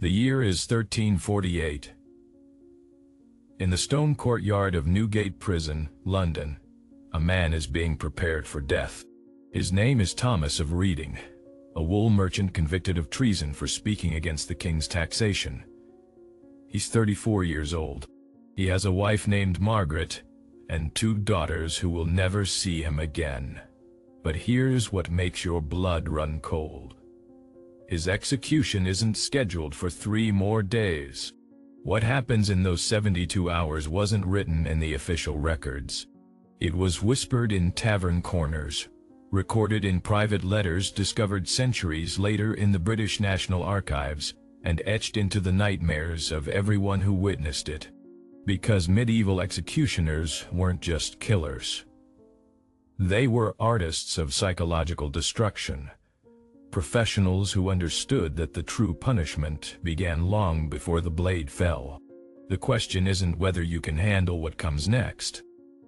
The year is 1348. In the stone courtyard of Newgate Prison, London, a man is being prepared for death. His name is Thomas of Reading, a wool merchant convicted of treason for speaking against the king's taxation. He's 34 years old. He has a wife named Margaret and 2 daughters who will never see him again. But here's what makes your blood run cold. His execution isn't scheduled for 3 more days. What happens in those 72 hours wasn't written in the official records. It was whispered in tavern corners, recorded in private letters discovered centuries later in the British National Archives, and etched into the nightmares of everyone who witnessed it. Because medieval executioners weren't just killers. They were artists of psychological destruction. Professionals who understood that the true punishment began long before the blade fell. The question isn't whether you can handle what comes next.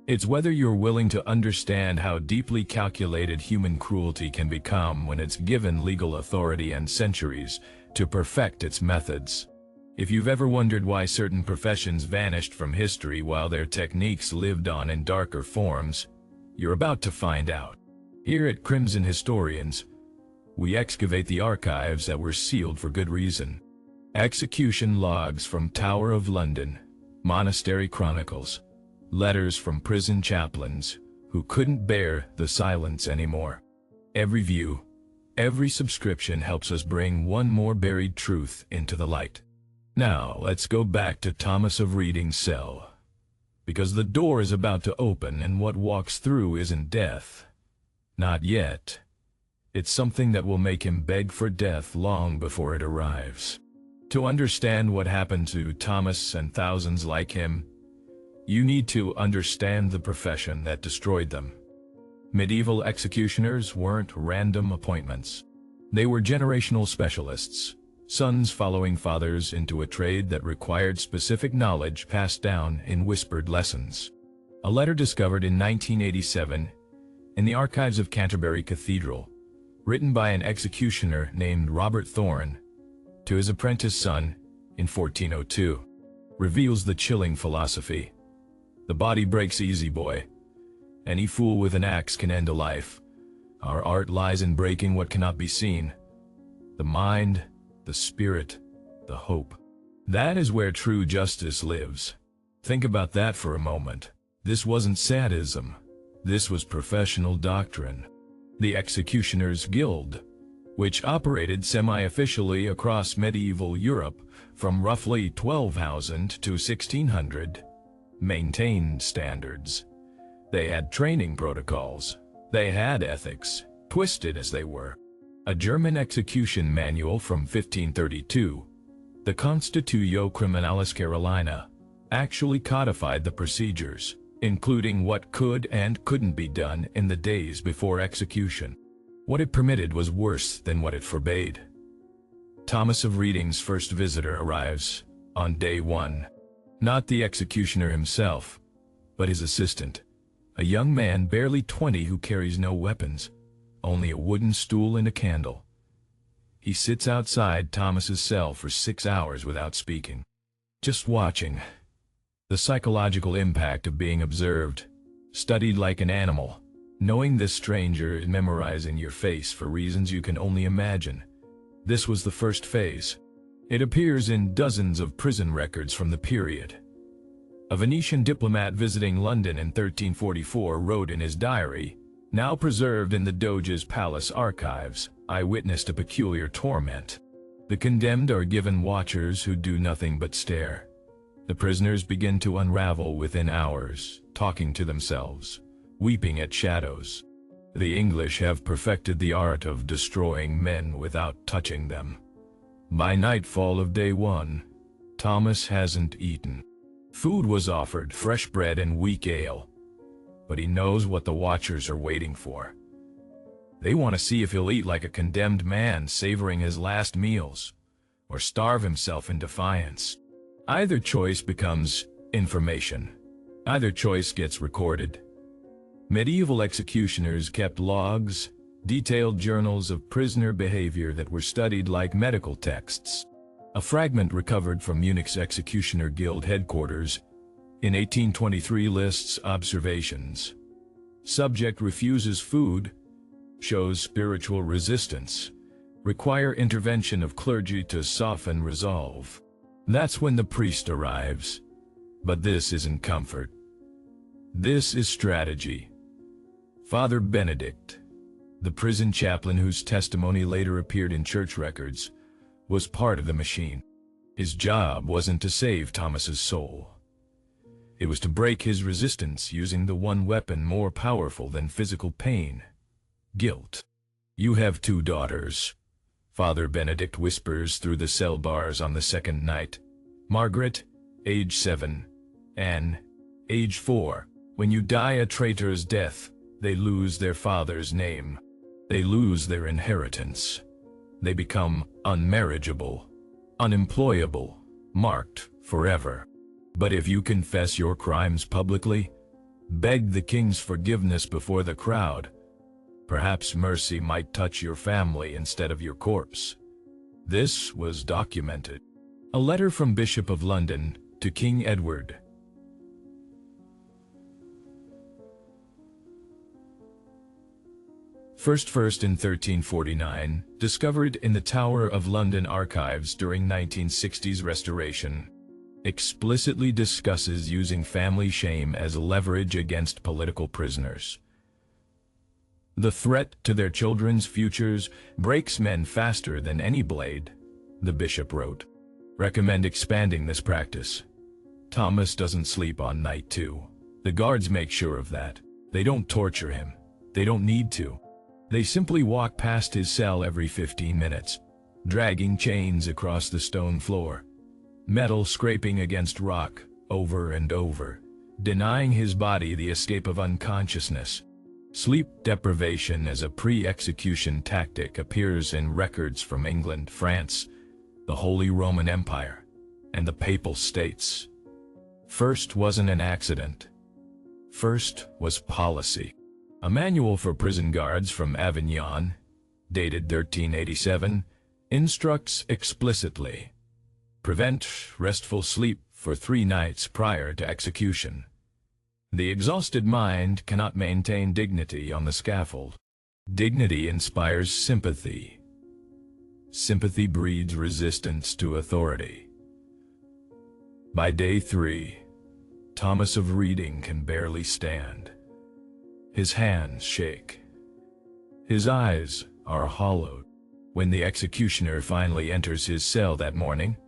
It's whether you're willing to understand how deeply calculated human cruelty can become when it's given legal authority and centuries to perfect its methods. If you've ever wondered why certain professions vanished from history while their techniques lived on in darker forms, you're about to find out. Here at Crimson Historians, we excavate the archives that were sealed for good reason. Execution logs from Tower of London, monastery chronicles, letters from prison chaplains who couldn't bear the silence anymore. Every view, every subscription helps us bring one more buried truth into the light. Now let's go back to Thomas of Reading's cell. Because the door is about to open and what walks through isn't death. Not yet. It's something that will make him beg for death long before it arrives. To understand what happened to Thomas and thousands like him, you need to understand the profession that destroyed them. Medieval executioners weren't random appointments. They were generational specialists, sons following fathers into a trade that required specific knowledge passed down in whispered lessons. A letter discovered in 1987 in the archives of Canterbury Cathedral, written by an executioner named Robert Thorne to his apprentice son in 1402, reveals the chilling philosophy. The body breaks easy, boy. Any fool with an axe can end a life. Our art lies in breaking what cannot be seen. The mind, the spirit, the hope. That is where true justice lives. Think about that for a moment. This wasn't sadism. This was professional doctrine. The Executioners' Guild, which operated semi-officially across medieval Europe from roughly 1200 to 1600, maintained standards. They had training protocols. They had ethics, twisted as they were. A German execution manual from 1532, the Constitutio Criminalis Carolina, actually codified the procedures, including what could and couldn't be done in the days before execution. What it permitted was worse than what it forbade. Thomas of Reading's first visitor arrives on day 1. Not the executioner himself, but his assistant, a young man barely 20 who carries no weapons, only a wooden stool and a candle. He sits outside Thomas's cell for 6 hours without speaking, just watching. The psychological impact of being observed, studied like an animal, knowing this stranger is memorizing your face for reasons you can only imagine. This was the first phase. It appears in dozens of prison records from the period. A Venetian diplomat visiting London in 1344 wrote in his diary, now preserved in the Doge's palace archives, "I witnessed a peculiar torment. The condemned are given watchers who do nothing but stare. The prisoners begin to unravel within hours, talking to themselves, weeping at shadows. The English have perfected the art of destroying men without touching them. By nightfall of day 1, Thomas hasn't eaten. Food was offered, fresh bread and weak ale. But he knows what the watchers are waiting for. They want to see if he'll eat like a condemned man savoring his last meals, or starve himself in defiance. Either choice becomes information. Either choice gets recorded. Medieval executioners kept logs, detailed journals of prisoner behavior that were studied like medical texts. A fragment recovered from Munich's Executioner Guild headquarters in 1823 lists observations. Subject refuses food, shows spiritual resistance, require intervention of clergy to soften resolve. That's when the priest arrives. But this isn't comfort. This is strategy. Father Benedict, the prison chaplain whose testimony later appeared in church records, was part of the machine. His job wasn't to save Thomas's soul. It was to break his resistance using the one weapon more powerful than physical pain: guilt. "You have 2 daughters," Father Benedict whispers through the cell bars on the second night. "Margaret, age 7, Anne, age 4. When you die a traitor's death, they lose their father's name. They lose their inheritance. They become unmarriageable, unemployable, marked forever. But if you confess your crimes publicly, beg the king's forgiveness before the crowd, perhaps mercy might touch your family instead of your corpse." This was documented. A letter from Bishop of London to King Edward. First in 1349, discovered in the Tower of London archives during 1960s restoration, explicitly discusses using family shame as leverage against political prisoners. "The threat to their children's futures breaks men faster than any blade," the bishop wrote. "Recommend expanding this practice. Thomas doesn't sleep on night 2. The guards make sure of that. They don't torture him. They don't need to. They simply walk past his cell every 15 minutes, dragging chains across the stone floor, metal scraping against rock over and over, denying his body the escape of unconsciousness." Sleep deprivation as a pre-execution tactic appears in records from England, France, the Holy Roman Empire, and the Papal States. First wasn't an accident. First was policy. A manual for prison guards from Avignon, dated 1387, instructs explicitly: prevent restful sleep for 3 nights prior to execution. The exhausted mind cannot maintain dignity on the scaffold. Dignity inspires sympathy. Sympathy breeds resistance to authority. By day 3, Thomas of Reading can barely stand. His hands shake. His eyes are hollowed. When the executioner finally enters his cell that morning,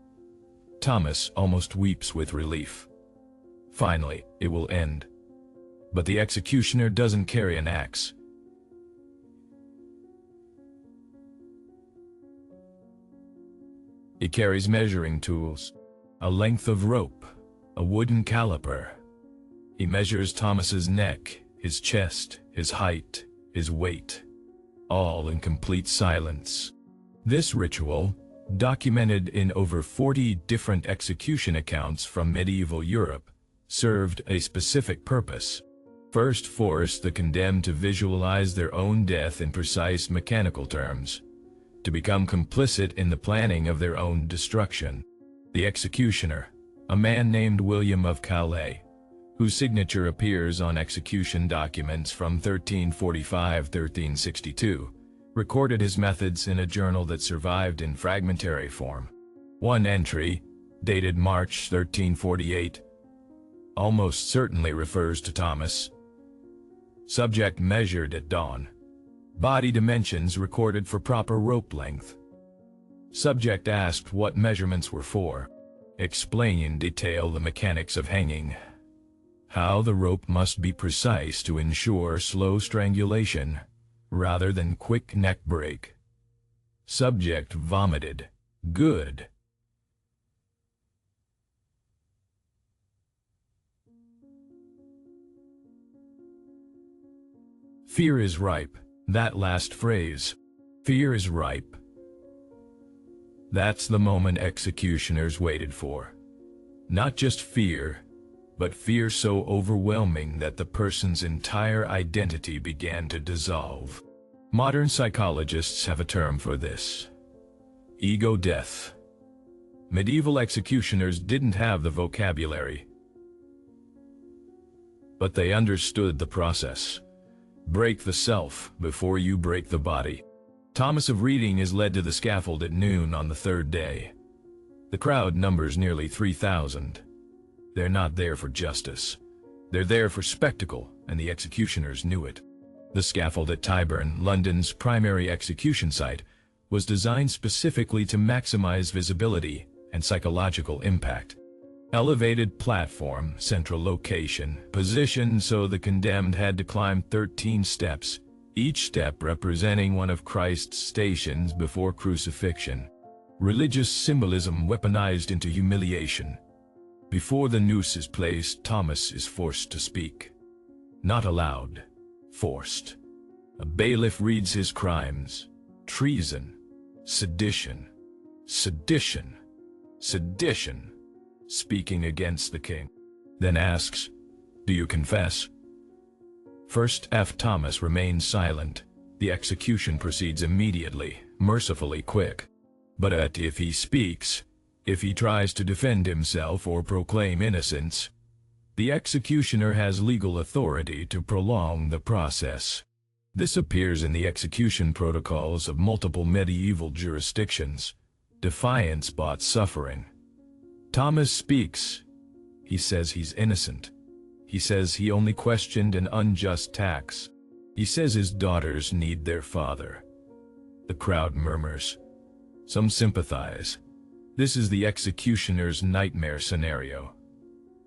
Thomas almost weeps with relief. Finally, it will end. But the executioner doesn't carry an axe. He carries measuring tools, a length of rope, a wooden caliper. He measures Thomas's neck, his chest, his height, his weight, all in complete silence. This ritual, documented in over 40 different execution accounts from medieval Europe, served a specific purpose. First, force the condemned to visualize their own death in precise mechanical terms, to become complicit in the planning of their own destruction. The executioner, a man named William of Calais, whose signature appears on execution documents from 1345-1362, recorded his methods in a journal that survived in fragmentary form. One entry, dated March 1348, almost certainly refers to Thomas. Subject measured at dawn. Body dimensions recorded for proper rope length. Subject asked what measurements were for. Explain in detail the mechanics of hanging. How the rope must be precise to ensure slow strangulation rather than quick neck break. Subject vomited. Good. Fear is ripe. That last phrase, fear is ripe. That's the moment executioners waited for. Not just fear, but fear so overwhelming that the person's entire identity began to dissolve. Modern psychologists have a term for this: ego death. Medieval executioners didn't have the vocabulary, but they understood the process. Break the self before you break the body. Thomas of Reading is led to the scaffold at noon on the third day. The crowd numbers nearly 3,000. They're not there for justice. They're there for spectacle, and the executioners knew it. The scaffold at Tyburn, London's primary execution site, was designed specifically to maximize visibility and psychological impact. Elevated platform, central location, positioned so the condemned had to climb 13 steps, each step representing one of Christ's stations before crucifixion. Religious symbolism weaponized into humiliation. Before the noose is placed, Thomas is forced to speak. Not allowed, forced. A bailiff reads his crimes: treason, sedition, sedition, sedition, speaking against the king. Then asks, "Do you confess?" First F. Thomas remains silent. The execution proceeds immediately, mercifully quick. But if he speaks, if he tries to defend himself or proclaim innocence, the executioner has legal authority to prolong the process. This appears in the execution protocols of multiple medieval jurisdictions. Defiance bought suffering. Thomas speaks. He says he's innocent. He says he only questioned an unjust tax. He says his daughters need their father. The crowd murmurs. Some sympathize. This is the executioner's nightmare scenario.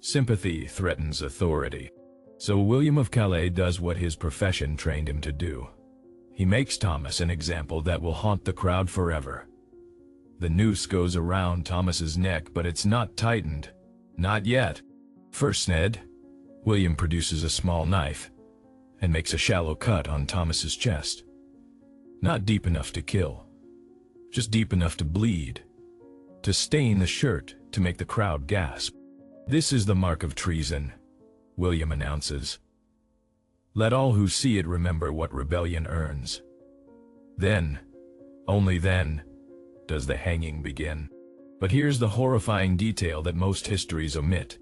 Sympathy threatens authority. So William of Calais does what his profession trained him to do. He makes Thomas an example that will haunt the crowd forever. The noose goes around Thomas's neck, but it's not tightened. Not yet. First, Ned. William produces a small knife and makes a shallow cut on Thomas's chest. Not deep enough to kill. Just deep enough to bleed, to stain the shirt, to make the crowd gasp. "This is the mark of treason," William announces. "Let all who see it remember what rebellion earns." Then, only then, does the hanging begin. But here's the horrifying detail that most histories omit.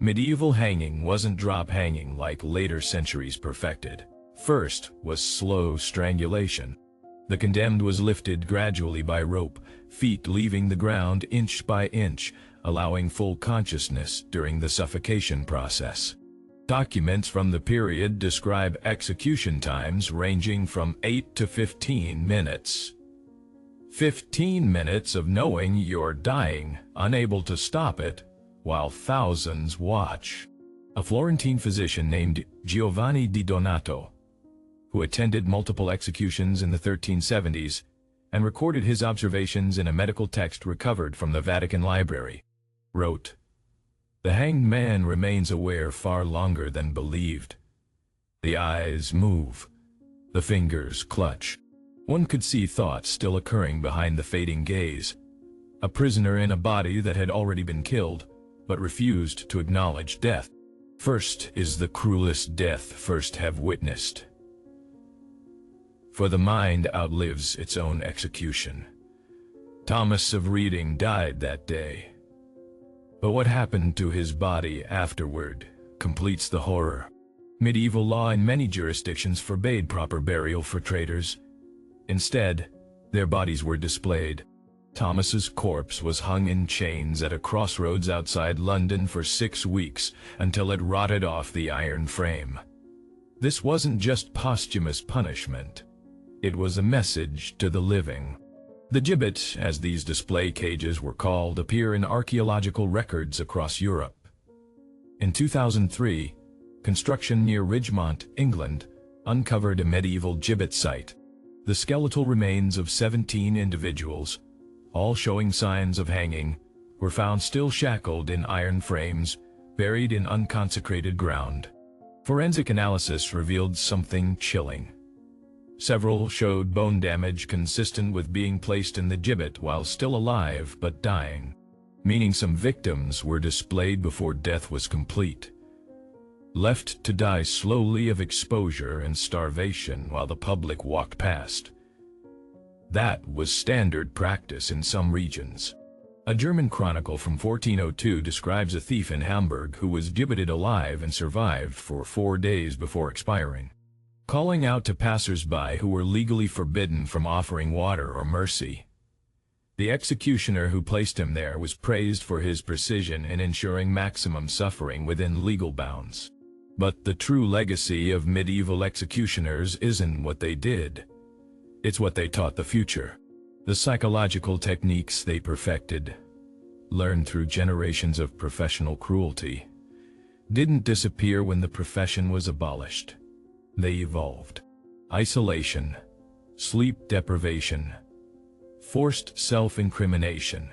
Medieval hanging wasn't drop hanging like later centuries perfected. First was slow strangulation. The condemned was lifted gradually by rope, feet leaving the ground inch by inch, allowing full consciousness during the suffocation process. Documents from the period describe execution times ranging from 8 to 15 minutes. 15 minutes of knowing you're dying, unable to stop it, while thousands watch. A Florentine physician named Giovanni di Donato, who attended multiple executions in the 1370s and recorded his observations in a medical text recovered from the Vatican Library, wrote, "The hanged man remains aware far longer than believed. The eyes move, the fingers clutch. One could see thoughts still occurring behind the fading gaze. A prisoner in a body that had already been killed, but refused to acknowledge death. First is the cruelest death first have witnessed. For the mind outlives its own execution. Thomas of Reading died that day. But what happened to his body afterward completes the horror. Medieval law in many jurisdictions forbade proper burial for traitors. Instead, their bodies were displayed. Thomas's corpse was hung in chains at a crossroads outside London for 6 weeks until it rotted off the iron frame. This wasn't just posthumous punishment. It was a message to the living. The gibbet, as these display cages were called, appear in archaeological records across Europe. In 2003, construction near Ridgemont, England, uncovered a medieval gibbet site. The skeletal remains of 17 individuals, all showing signs of hanging, were found still shackled in iron frames, buried in unconsecrated ground. Forensic analysis revealed something chilling. Several showed bone damage consistent with being placed in the gibbet while still alive but dying, meaning some victims were displayed before death was complete, left to die slowly of exposure and starvation while the public walked past. That was standard practice in some regions. A German chronicle from 1402 describes a thief in Hamburg who was gibbeted alive and survived for 4 days before expiring. Calling out to passers-by who were legally forbidden from offering water or mercy. The executioner who placed him there was praised for his precision in ensuring maximum suffering within legal bounds. But the true legacy of medieval executioners isn't what they did. It's what they taught the future. The psychological techniques they perfected, learned through generations of professional cruelty, didn't disappear when the profession was abolished. They evolved. Isolation, sleep deprivation, forced self-incrimination,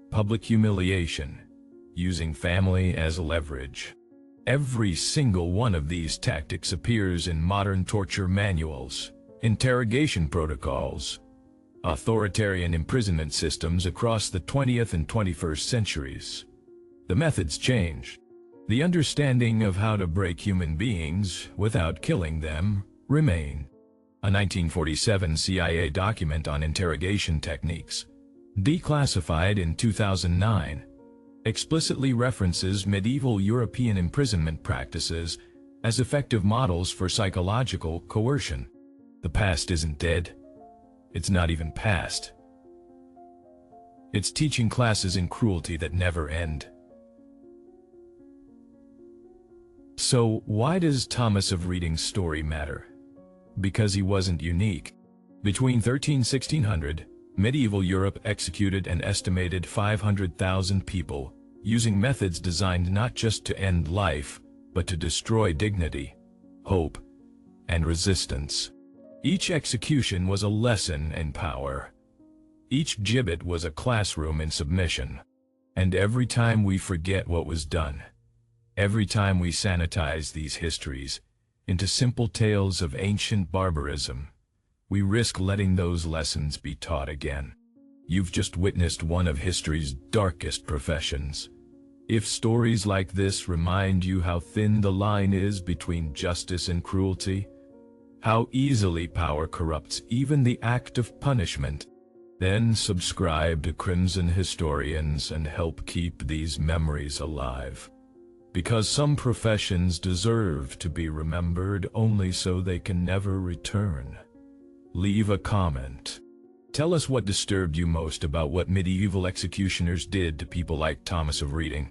public humiliation, using family as leverage. Every single one of these tactics appears in modern torture manuals, interrogation protocols, authoritarian imprisonment systems across the 20th and 21st centuries. The methods change. The understanding of how to break human beings without killing them remain. A 1947 CIA document on interrogation techniques, declassified in 2009, explicitly references medieval European imprisonment practices as effective models for psychological coercion. The past isn't dead. It's not even past. It's teaching classes in cruelty that never end. So why does Thomas of Reading's story matter? Because he wasn't unique. Between 1600, medieval Europe executed an estimated 500,000 people, using methods designed not just to end life, but to destroy dignity, hope, and resistance. Each execution was a lesson in power. Each gibbet was a classroom in submission. And every time we forget what was done, every time we sanitize these histories into simple tales of ancient barbarism, we risk letting those lessons be taught again. You've just witnessed one of history's darkest professions. If stories like this remind you how thin the line is between justice and cruelty, how easily power corrupts even the act of punishment, then subscribe to Crimson Historians and help keep these memories alive. Because some professions deserve to be remembered only so they can never return. Leave a comment. Tell us what disturbed you most about what medieval executioners did to people like Thomas of Reading.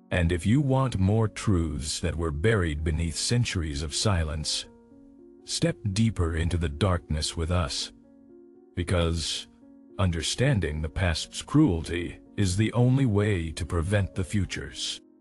And if you want more truths that were buried beneath centuries of silence, step deeper into the darkness with us. Because understanding the past's cruelty is the only way to prevent the future's.